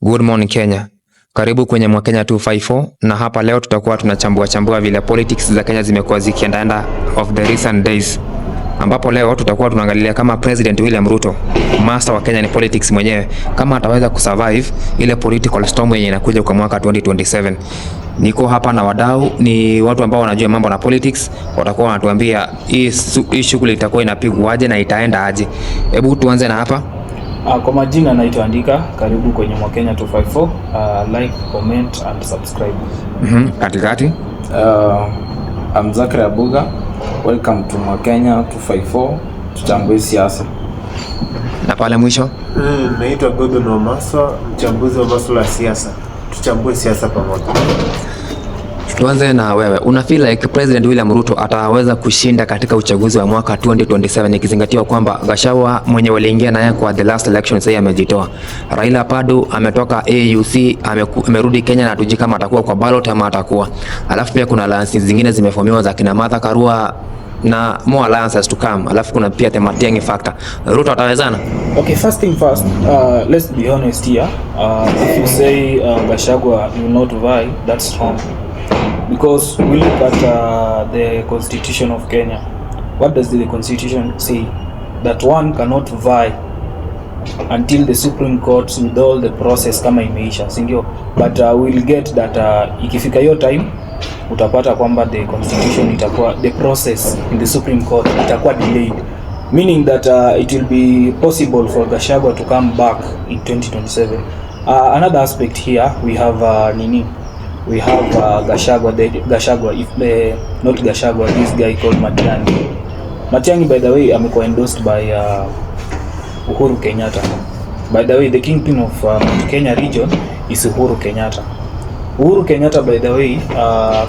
Good morning Kenya. Karibu kwenye Mwakenya 254 na hapa leo tutakuwa tunachambua vile politics za Kenya zimekuwa zikienda of the recent days. Ambapo leo tutakuwa tunaangalia kama President William Ruto, master wa Kenya ni politics mwenyewe, kama ataweza kusurvive ile political storm yenye inakuja kwa mwaka 2027. Niko hapa na wadau, ni watu ambao wanajua mambo na politics, watakuwa wanatuambia hii shughuli itakuwa inapigwa aje na itaenda aje. Hebu tuanze na hapa. Kwa majina naitwa Andika, karibu kwenye Mwakenya 254. Like, comment and subscribe. Katikati. I'm Zakari Abuga. Welcome to Mwakenya 254. Tuchambue siasa. Na pale mwisho. Naitwa Godon Omaswa, mchambuzi wa masuala ya siasa. Tuchambue siasa pamoja. Tuanze na wewe. Una feel like President William Ruto ataweza kushinda katika uchaguzi wa mwaka 2027 ikizingatiwa kwamba Gachagua mwenye waliingia naye kwa the last election sasa amejitoa. Raila Pado ametoka AUC amerudi Kenya na tuji kama atakuwa kwa ballot ama atakuwa. Alafu pia kuna alliances zingine zimeformiwa za kina Martha Karua na more alliances to come. Alafu kuna pia the Matiang'i factor. Ruto atawezana? Okay, first thing first, let's be honest here. If you say Gachagua will not vie, that's wrong. Because we look at the Constitution of Kenya. What does the Constitution say? That one cannot vie until the Supreme Court with all the process kama imeisha, sindio? But we'll get that ikifika hiyo time utapata kwamba the Constitution itakuwa, the process in the Supreme Court itakuwa delayed, meaning that it will be possible for Gachagua to come back in 2027. Another aspect here, we have we have Gachagua, not Gachagua, this guy called Matiang'i. Matiang'i, by the way, amekuwa endorsed by Uhuru Kenyatta. By the way, the kingpin of Kenya region is Uhuru Kenyatta. Uhuru Kenyatta, by the way,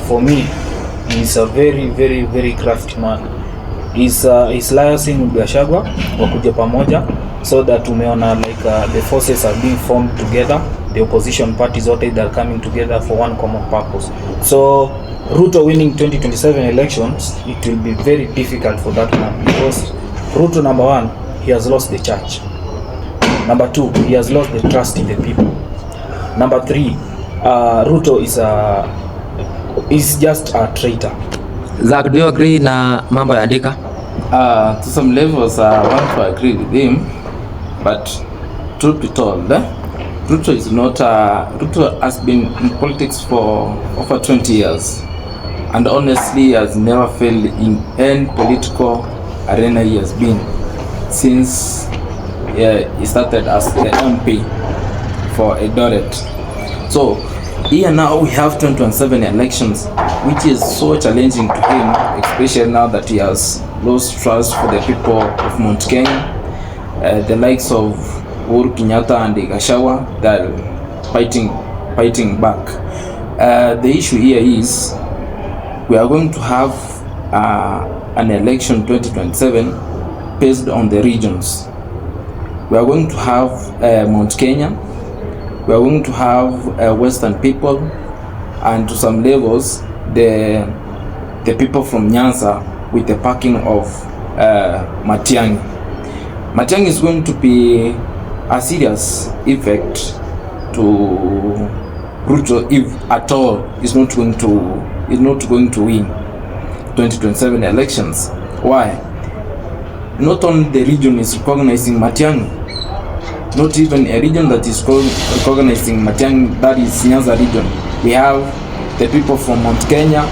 for me, is a very crafty man. He's liaising with Gachagua wakuja pamoja, so that umeona like the forces are being formed together. The opposition parties all they are coming together for one common purpose. So Ruto winning 2027 elections, it will be very difficult for that man, because Ruto, number one, he has lost the church. Number two, he has lost the trust in the people. Number three, Ruto is just a traitor. Zach, do you agree na mambo ya Andika? To some levels I want to agree with him, but truth be told, Ruto is not Ruto has been in politics for over 20 years, and honestly has never failed in any political arena he has been since he started as the MP for Eldoret. So here now we have 2027 elections, which is so challenging to him, especially now that he has lost trust for the people of Mount Kenya. The likes of Uhuru Kenyatta and Gachagua, they're fighting back. The issue here is we are going to have an election 2027 based on the regions. We are going to have Mount Kenya, we are going to have Western people, and to some levels the people from Nyanza with the backing of Matiang'i. Matiang'i is going to be a serious effect to Ruto if at all is not going to win 2027 elections. Why? Not only the region is recognizing Matiang'i, not even a region that is recognizing Matiang'i, that is Nyanza region. We have the people from Mount Kenya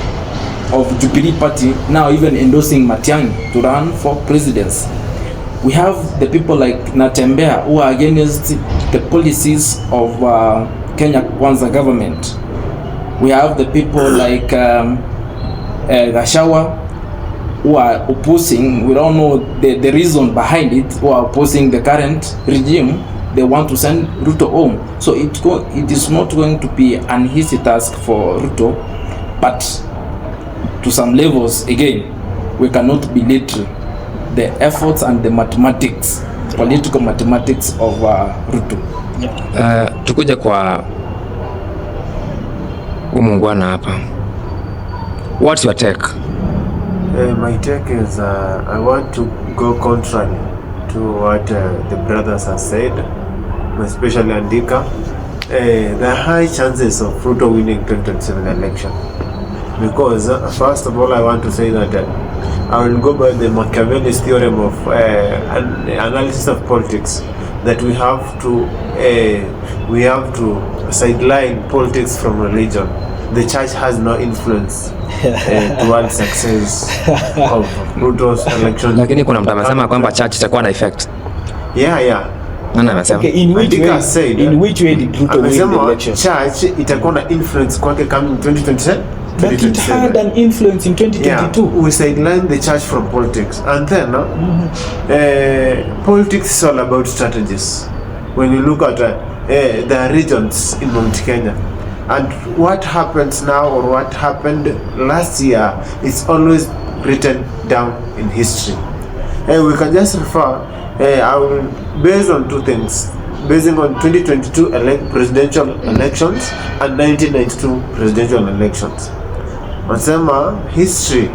of Jubilee Party now even endorsing Matiang'i to run for presidency. We have the people like Natembea who are against the policies of Kenya Kwanza government. We have the people like Gachagua who are opposing, we don't know the reason behind it, who are opposing the current regime. They want to send Ruto home. So it is not going to be an easy task for Ruto, but to some levels, again, we cannot belittle the efforts and the mathematics, political mathematics of Ruto. Tukuja kwa umungwana hapa. What's your take? My take is I want to go contrary to what the brothers have said, especially Andika. there are high chances of Ruto winning 2027 election. Because first of all, I want to say that I will go by the Machiavelli's theorem of analysis of politics, that we have to sideline politics from religion. The church has no influence towards success of Ruto's election. Lakini kuna mtu amesema kwamba church itakuwa na effect. Yeah. Nani amesema? Okay, in which way did Ruto win the election? Church itakuwa na influence kwake coming 2027. But it had an influence in 2022. Yeah, we sideline the church from politics, and then politics is all about strategies. When you look at the regions in Mount Kenya, and what happens now or what happened last year, it's always written down in history. We can just refer, based on two things, basing on 2022 presidential elections and 1992 presidential elections. Nasema history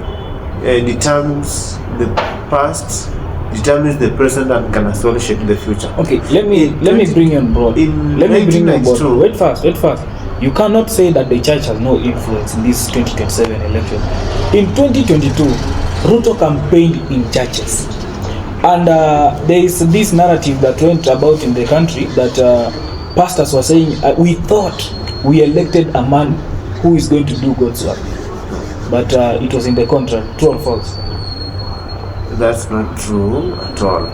determines the past, determines the present, and can also shape the future. Okay, let me bring you on board. Let me bring you on board. Wait fast. You cannot say that the church has no influence in this 2027 election. In 2022, Ruto campaigned in churches, and there is this narrative that went about in the country that pastors were saying, we thought we elected a man who is going to do God's work. But it was in the contrary. True or false? That's not true at all.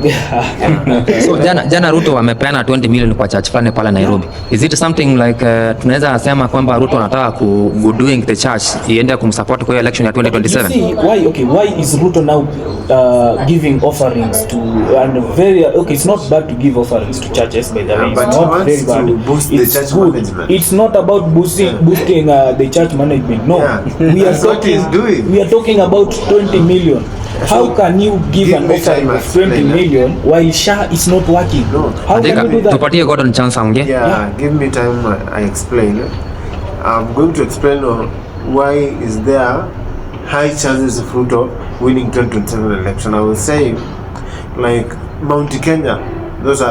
So jana Ruto wamepeana 20 million kwa church fulani pale Nairobi. Is it something like tunaweza sema kwamba Ruto anataka doing the church iende kumsupport kwa election ya 2027? You see, why is Ruto now giving offerings to, and very it's not bad to give offerings to churches, by the way. It's not very bad. To boost it's the church good. management. It's not about boosting the church management. No, we are talking about 20 million. How can you give an offering of 20 million while SHA is not working? No. How can you do that? Tupatie Gordon chance aongee. Yeah, give me time. I explain. I'm going to explain why is there high chances of Ruto winning 2027 election. I will say, like Mount Kenya,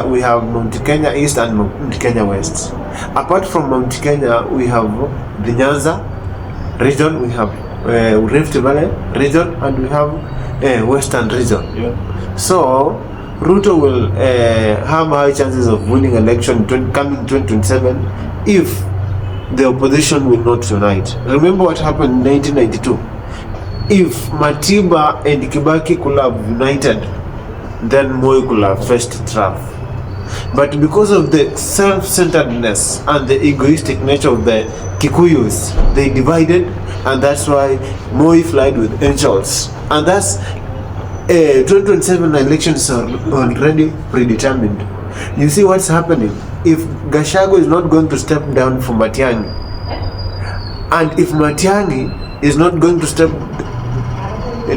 we have Mount Kenya East and Mount Kenya West. Apart from Mount Kenya, we have the Nyanza region, we have Rift Valley region, and we have Western region. Yeah. So Ruto will have high chances of winning election coming 2027 if the opposition will not unite. Remember what happened in 1992? If Matiba and Kibaki could have united, then Moi could have faced triumph. But because of the self-centeredness and the egoistic nature of the Kikuyus, they divided, and that's why Moi fled with angels. And that's 2027 elections are already predetermined. You see what's happening? If Gachagua is not going to step down for Matiang'i, and if Matiang'i is not going to step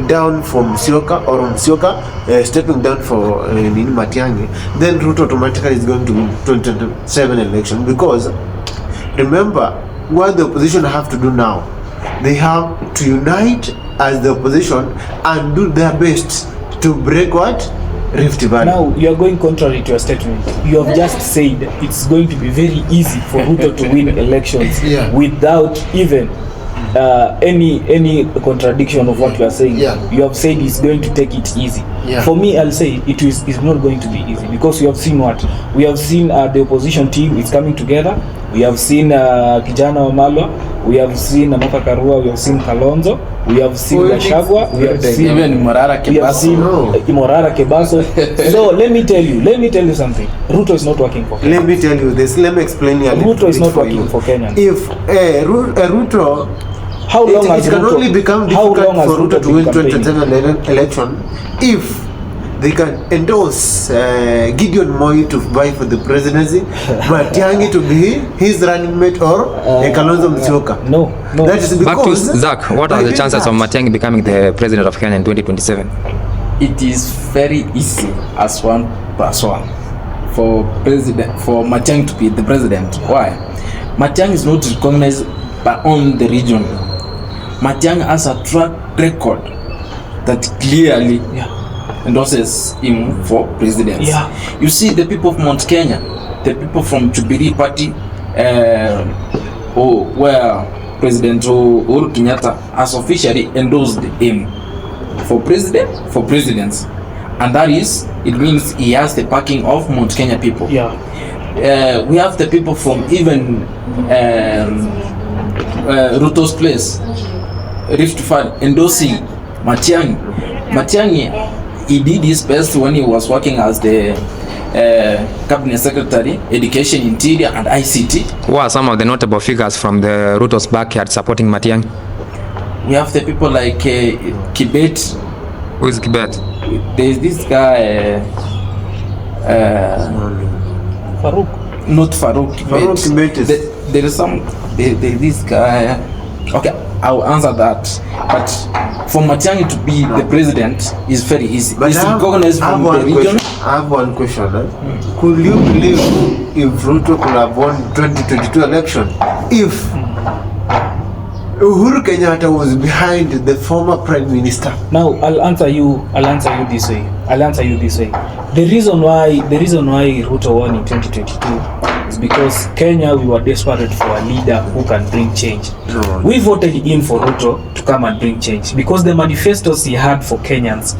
down for Musyoka, or Musyoka stepping down for Matiang'i, then Ruto automatically is going to win 2027 election. Because remember, what the opposition have to do now, they have to unite as the opposition and do their best to break what? Rift Valley. Now you are going contrary to your statement. You have just said it's going to be very easy for Ruto to win elections without even any contradiction of what you are saying. You have said he's going to take it easy. For me, I'll say it's not going to be easy, because you have seen what we have seen. The opposition team is coming together. We have seen Kijana Wamalwa, we have seen Amaka Karua, we have seen Kalonzo, we have seen Gachagua, we have seen even Morara Kebaso. So let me tell you something. Ruto is not working for Kenya. Let me tell you this. Let me explain you. Ruto is not working for Kenya. If Ruto, how long has it can Ruto, only become difficult for Ruto to win 2027 election if they can endorse Gideon Moi to vie for the presidency, Matiang'i to be his running mate, or Kalonzo Musyoka. No. That is because, back to Zach, what are the chances of Matiang'i becoming the president of Kenya in 2027? It is very easy as 1+1 for Matiang'i to be the president. Why? Matiang'i is not recognized on the region. Matiang'i has a track record that clearly endorses him for president. You see, the people of Mount Kenya, the people from Jubilee Party, where President Uhuru Kenyatta has officially endorsed him for presidents, and that is, it means he has the backing of Mount Kenya people. Yeah. We have the people from even Ruto's place, Rift Valley, endorsing Matiang'i. Matiang'i, he did his best when he was working as the Cabinet Secretary, Education, Interior and ICT. Who are some of the notable figures from the Ruto's backyard supporting Matiang'i? We have the people like Kibet. Who is Kibet? There's this guy, Farouk. not Farouk Kibet is... There is this guy. Okay, I'll answer that. But for Matiang'i to be the president is very easy. But He's recognized from the region. I have one question. Could you believe if Ruto could have won 2022 election if Uhuru Kenyatta was behind the former prime minister? Now I'll answer you this way. The reason why Ruto won in 2022 is because Kenya, we were desperate for a leader who can bring change. No. We voted in for Ruto to come and bring change because the manifestos he had for Kenyans,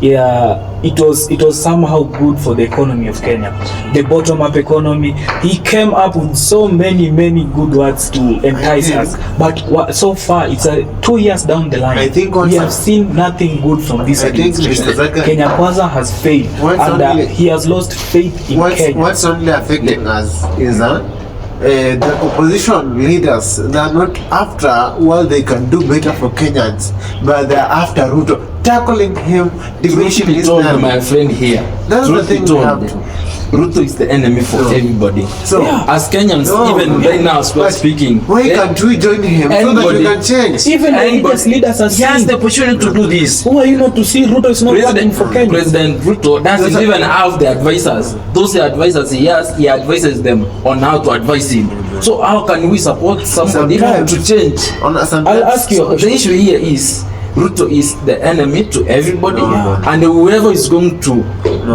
it was somehow good for the economy of Kenya, the bottom-up economy. He came up with so many good words to entice us, but so far it's 2 years down the line. I think we have seen nothing good from this administration. Kenya Kwanza has failed, and he has lost faith in Kenya. What's only affecting us is the opposition leaders, they are not after what they can do better for Kenyans, but they are after Ruto, tackling him, diminishing his name. My friend here, That's the thing we have to. Ruto is the enemy for everybody. So as Kenyans, even right now as we're speaking, why can't we join him so that we can change? Even the leaders are he has the opportunity to do this. Who are you not to see Ruto is not working for Kenya? President Ruto doesn't even have the advisors. Those advisors he has, he advises them on how to advise him. So how can we support somebody to change? I'll ask you. So the issue here is Ruto is the enemy to everybody, and whoever is going to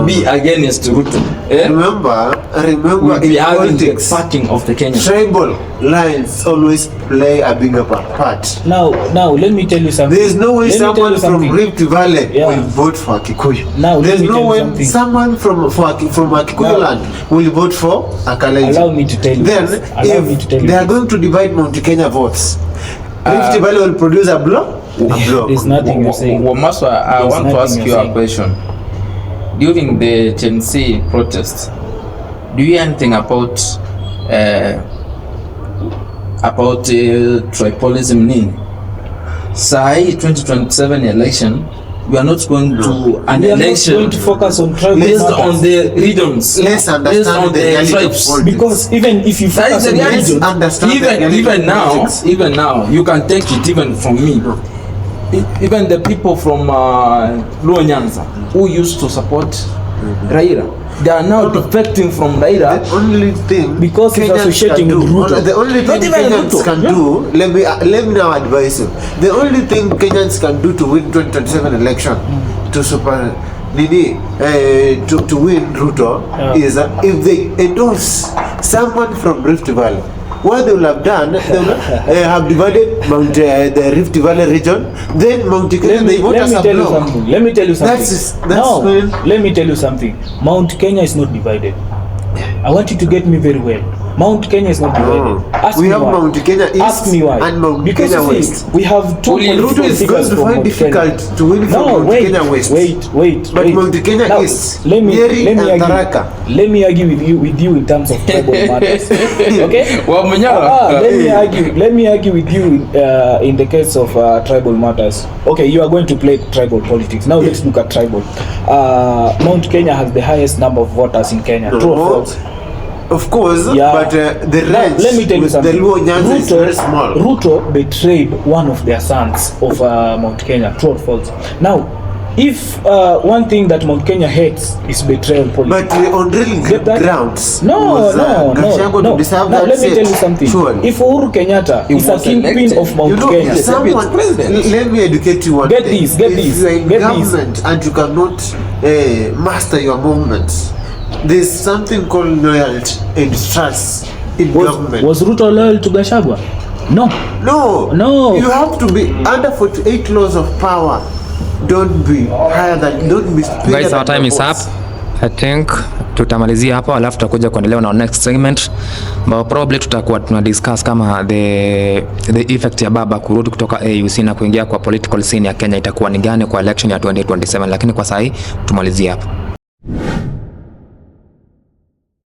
be against Ruto, remember will be in having the politics, backing of the Kenyans. tribal lines always play a bigger part. Now let me tell you something. There is no way someone from Rift Valley will vote for Kikuyu. Now there let is me no tell you way something. someone from a Kikuyu land will vote for a Kalenjin. Allow me to tell you. Then this. Allow me to tell if you they are this. going to divide Mount Kenya votes, Rift Valley will produce a block. There's nothing you're saying. Wamaswa, I There's want to nothing ask you're you a saying. question. During the Gen Z protest, do you hear anything about tribalism? Sai 2027 election, we are not going to an We are not election going to focus on tribal based matters. on the regions, Let's based understand on the the reality of tribes. politics. Because even if you That is focus the on the reality. region, Understand the reality Even of now, politics. even now, you can take it even from me. Even the people from Luo Nyanza who used to support Raila, they are now defecting from Raila. The only thing Because he's Kenyans associating can with do, Ruto. the only Not thing even Kenyans Ruto. can do, let me now advise you. The only thing Kenyans can do to win 2027 election, to win Ruto, is that if they endorse someone from Rift Valley. What they will have done, they will have divided the Rift Valley region, then Mount Kenya, they vote as a block. Let me tell you something. That's No, when- let me tell you something. Mount Kenya is not divided. I want you to get me very well. Mount Kenya is not divided. Ask We me have why. Mount Kenya East Ask me why. and Mount Because Kenya you see, West. we have two Only political Ruto is figures going to from find Mount difficult Kenya. to win from No, Mount wait, Kenya West. wait. But Mount Kenya Now, East, let me Nyeri and argue. Tharaka. Let me argue with you in terms of tribal matters. Okay? Wamanyara. Let me argue with you in the case of tribal matters. Okay, you are going to play tribal politics. Now let's look at tribal. Mount Kenya has the highest number of voters in Kenya. True or false? Of course, Yeah. but the Now, range let me tell you with the something. Luo Nyanza is very small. Ruto betrayed one of their sons of Mount Kenya. True or false? Now, if one thing that Mount Kenya hates is betrayal politics. But on real Get that? grounds, No. Gachagua to deserve Now that let me seat. tell you something. Surely. If Uhuru Kenyatta He is a was kingpin elected. of Mount You know, Kenya, someone, president. let me educate you one Get thing. this, get if this, you are in get government and you cannot master your movements, there's something called loyalty and trust in government. Was Ruto loyal to Gachagua? No. No. You have to be under 48 laws of power. Don't be higher than, don't be superior. Guys, our time is up. I think tutamalizia hapo, alafu tutakuja kuendelea na next segment ambao probably tutakuwa tuna discuss kama the effect ya baba kurudi kutoka AUC na kuingia kwa political scene ya Kenya itakuwa ni gani kwa election ya 2027, lakini kwa sasa tumalizie hapo.